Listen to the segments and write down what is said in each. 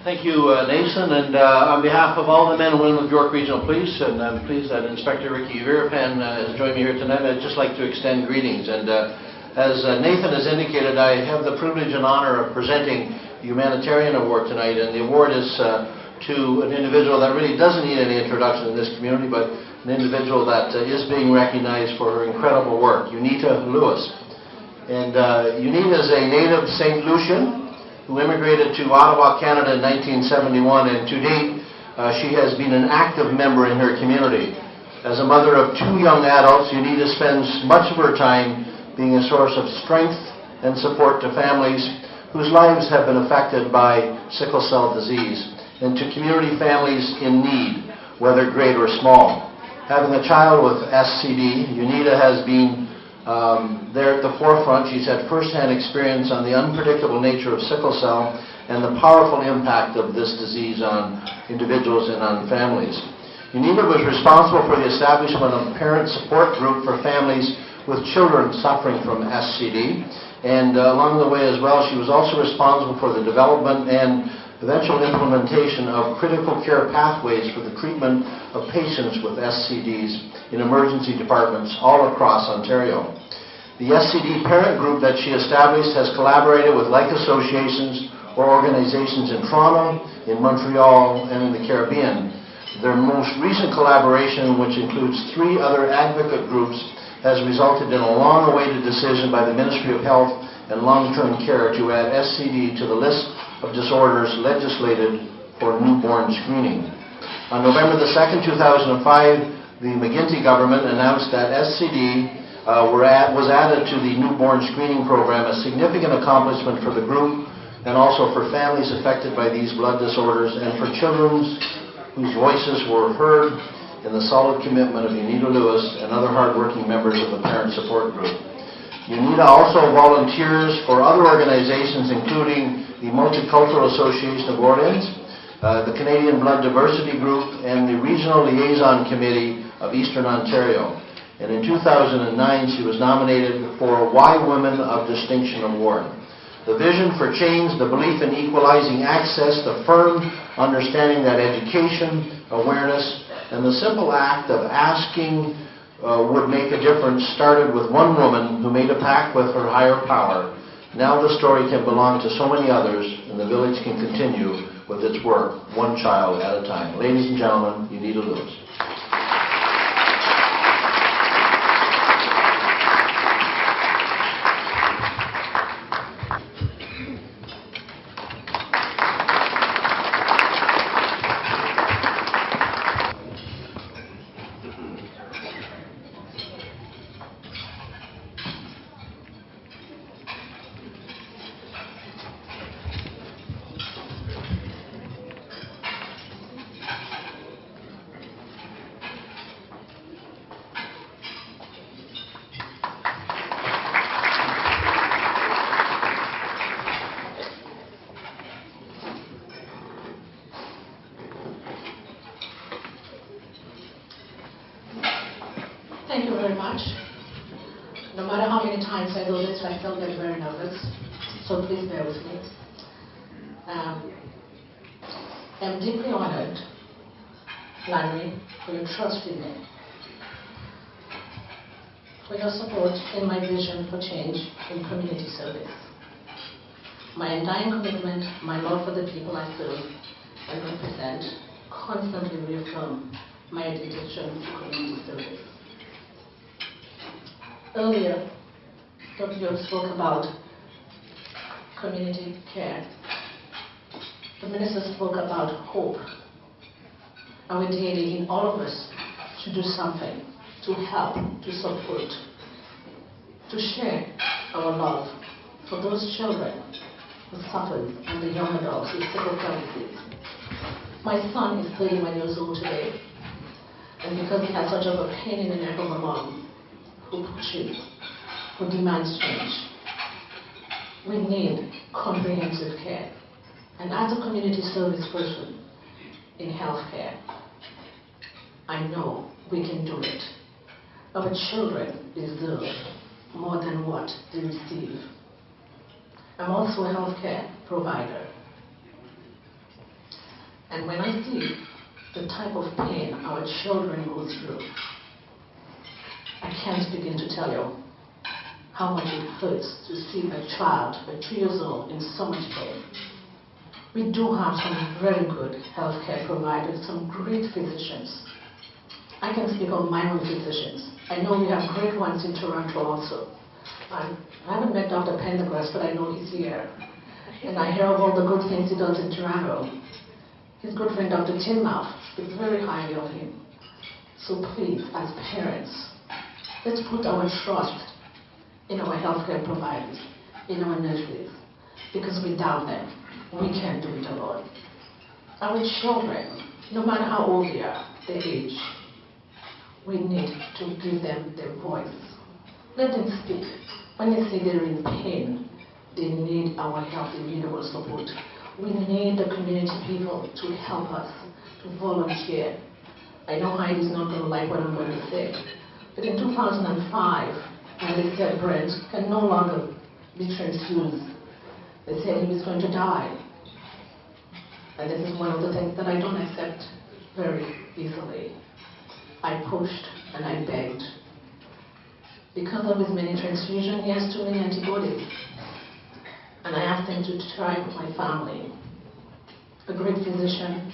Thank you, Nathan, and on behalf of all the men and women of York Regional Police, and I'm pleased that Inspector Ricky Virapan has joined me here tonight, I'd just like to extend greetings. And as Nathan has indicated, I have the privilege and honor of presenting the Humanitarian Award tonight, and the award is to an individual that really doesn't need any introduction in this community, but an individual that is being recognized for her incredible work, Unita Lewis. And Unita is a native St. Lucian who immigrated to Ottawa, Canada in 1971, and to date she has been an active member in her community. As a mother of two young adults, Unita spends much of her time being a source of strength and support to families whose lives have been affected by sickle cell disease, and to community families in need, whether great or small. Having a child with SCD, Unita has been there at the forefront. She's had first-hand experience on the unpredictable nature of sickle cell and the powerful impact of this disease on individuals and on families. Unita was responsible for the establishment of a parent support group for families with children suffering from SCD, and along the way as well, she was also responsible for the development and eventual implementation of critical care pathways for the treatment of patients with SCDs in emergency departments all across Ontario. The SCD parent group that she established has collaborated with like associations or organizations in Toronto, in Montreal, and in the Caribbean. Their most recent collaboration, which includes 3 other advocate groups, has resulted in a long-awaited decision by the Ministry of Health and Long-Term Care to add SCD to the list of disorders legislated for newborn screening. On November the 2nd, 2005, the McGuinty government announced that SCD was added to the newborn screening program, a significant accomplishment for the group and also for families affected by these blood disorders and for children whose voices were heard in the solid commitment of Unita Lewis and other hardworking members of the parent support group. Unita also volunteers for other organizations, including the Multicultural Association of Orleans, the Canadian Blood Diversity Group, and the Regional Liaison Committee of Eastern Ontario. And in 2009, she was nominated for a Why Women of Distinction Award. The vision for change, the belief in equalizing access, the firm understanding that education, awareness, and the simple act of asking would make a difference started with one woman who made a pact with her higher power. Now the story can belong to so many others, and the village can continue with its work, one child at a time. Ladies and gentlemen, Unita Lewis. Thank you very much. No matter how many times I do this, I still get very nervous, so please bear with me. I'm deeply honored, Larry, for your trust in me, for your support in my vision for change in community service. My undying commitment, my love for the people I serve and represent, constantly reaffirm my dedication to community service. Earlier, Dr. York spoke about community care. The minister spoke about hope. Our DNA in all of us should do something to help, to support, to share our love for those children who suffer and the young adults with sickle cell disease. My son is 31 years old today, and because he has such a pain in the neck of a mom who pushes, who demands change, we need comprehensive care. And as a community service person in healthcare, I know we can do it. Our children deserve more than what they receive. I'm also a healthcare provider. And when I see the type of pain our children go through, I can't begin to tell you how much it hurts to see a child, 2 years old, in so much pain. We do have some very good healthcare providers, some great physicians. I can speak on my own physicians. I know we have great ones in Toronto also. I haven't met Dr. Pendergrass, but I know he's here. And I hear of all the good things he does in Toronto. His good friend Dr. Timnoff speaks very highly of him. So please, as parents, let's put our trust in our healthcare providers, in our nurses, because without them, we can't do it alone. Our children, no matter how old they are, their age, we need to give them their voice. Let them speak. When they say they're in pain, they need our help, they need our support. We need the community people to help us, to volunteer. I know Heidi's not going to like what I'm going to say, but in 2005, when they said Brent can no longer be transfused, they said he was going to die. And this is one of the things that I don't accept very easily. I pushed and I begged. Because of his many transfusions, he has too many antibodies. And I asked him to try with my family. A great physician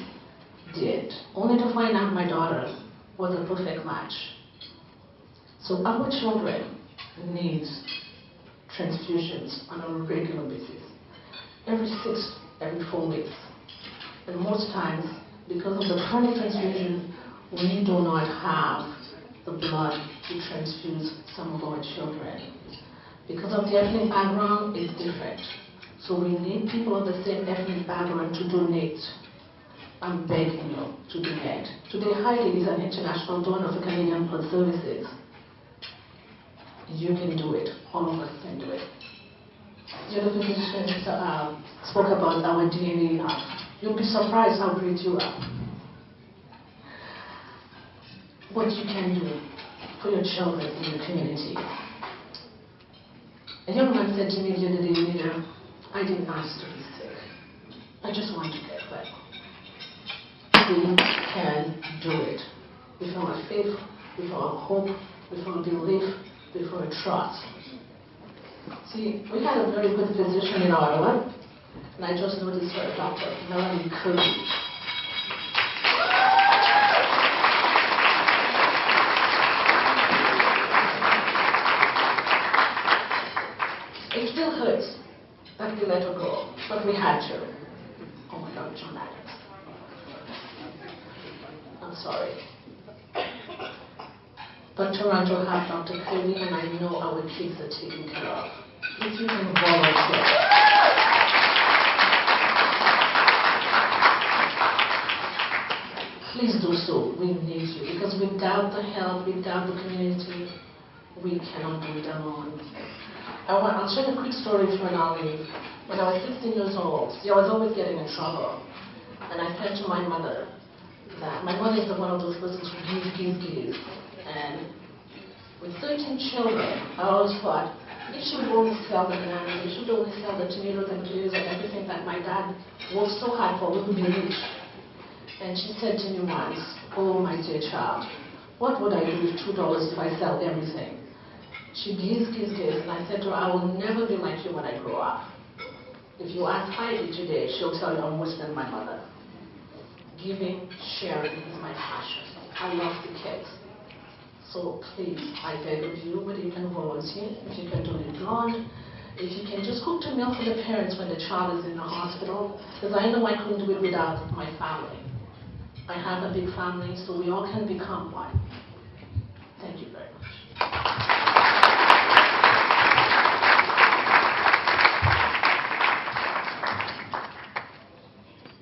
did, only to find out my daughter was a perfect match. So our children need transfusions on a regular basis, every 6, every 4 weeks. And most times, because of the chronic transfusion, we do not have the blood to transfuse some of our children. Because of the ethnic background, it's different. So we need people of the same ethnic background to donate. I'm begging you to donate. Today, Heidi is an international donor for Canadian Blood Services. You can do it. All of us can do it. The other physician spoke about our DNA lab. You'll be surprised how great you are. What you can do for your children in your community. A young man said to me the other day, Unita, I didn't ask to be sick. I just want to get well. We can do it. With our faith, with our hope, with our belief, with our trust. See, we had a very good physician in Ottawa, and I just noticed her, Dr. Melanie Kirby. It still hurts that we let her go, but we had to. Oh my God, John Adams. I'm sorry. But Toronto have Dr. Kirby, and I know our kids are taken care of. If you can volunteer. Please do so. We need you, because without the help, without the community, we cannot do it alone. I'll share a quick story from an army. When I was 16 years old, I was always getting in trouble. And I said to my mother that my mother is one of those persons who gives. And with 13 children, I always thought, if she would only sell the bananas, if she would only sell the tomatoes and potatoes and everything that my dad worked so hard for, we would be rich. And she said to me once, oh my dear child, what would I do with $2 if I sell everything? She gives, and I said to her, I will never be like you when I grow up. If you ask Heidi today, she'll tell you I'm worse than my mother. Giving, sharing is my passion. I love the kids. So please, I beg of you, whether you can volunteer, if you can donate blood, if you can just cook the meal for the parents when the child is in the hospital, because I know I couldn't do it without my family. I have a big family, so we all can become one.